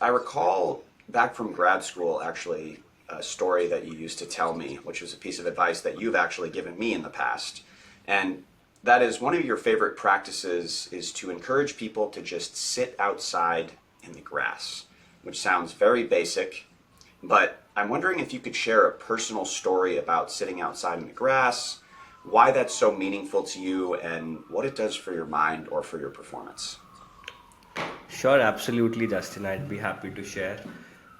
I recall back from grad school, actually, a story that you used to tell me, which was a piece of advice that you've actually given me in the past. And that is one of your favorite practices is to encourage people to just sit outside in the grass, which sounds very basic, but I'm wondering if you could share a personal story about sitting outside in the grass, why that's so meaningful to you, and what it does for your mind or for your performance. Sure, absolutely, Justin. I'd be happy to share.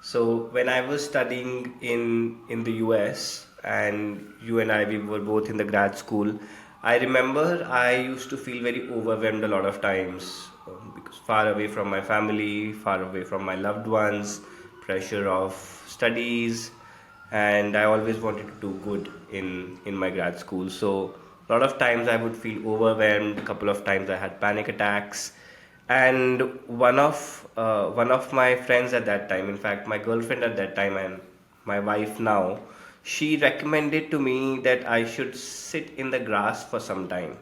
So when I was studying in the US, and you and I we were both in the grad school, I remember I used to feel very overwhelmed a lot of times because far away from my family, far away from my loved ones, pressure of studies, and I always wanted to do good in my grad school. So a lot of times I would feel overwhelmed. A couple of times I had panic attacks, and one of my friends at that time, in fact my girlfriend at that time and my wife now, she recommended to me that I should sit in the grass for some time,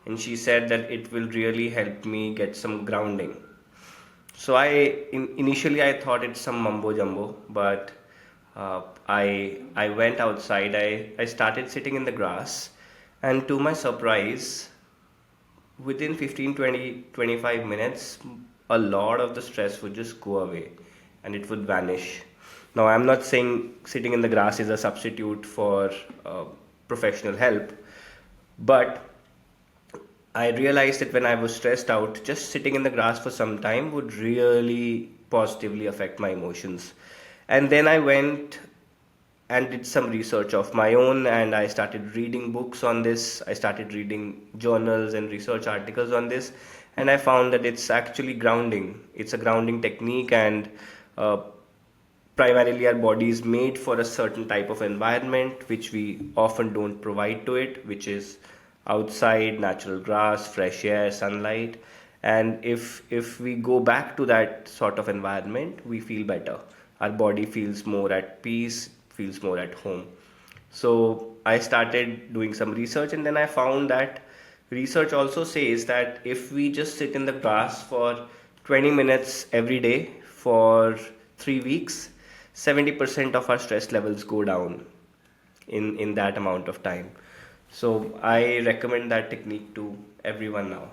and she said that it will really help me get some grounding. So initially I thought it's some mumbo jumbo, but I went outside. I started sitting in the grass, and to my surprise, within 15, 20, 25 minutes, a lot of the stress would just go away, and it would vanish. Now, I'm not saying sitting in the grass is a substitute for professional help, but I realized that when I was stressed out, just sitting in the grass for some time would really positively affect my emotions. And then I went and did some research of my own, and I started reading books on this. I started reading journals and research articles on this, and I found that it's actually grounding. It's a grounding technique, and uh, primarily our body is made for a certain type of environment which we often don't provide to it, which is outside, natural grass, fresh air, sunlight. And if we go back to that sort of environment, we feel better. Our body feels more at peace, feels more at home. So I started doing some research, and then I found that research also says that if we just sit in the grass for 20 minutes every day for 3 weeks, 70% of our stress levels go down in that amount of time. So I recommend that technique to everyone now.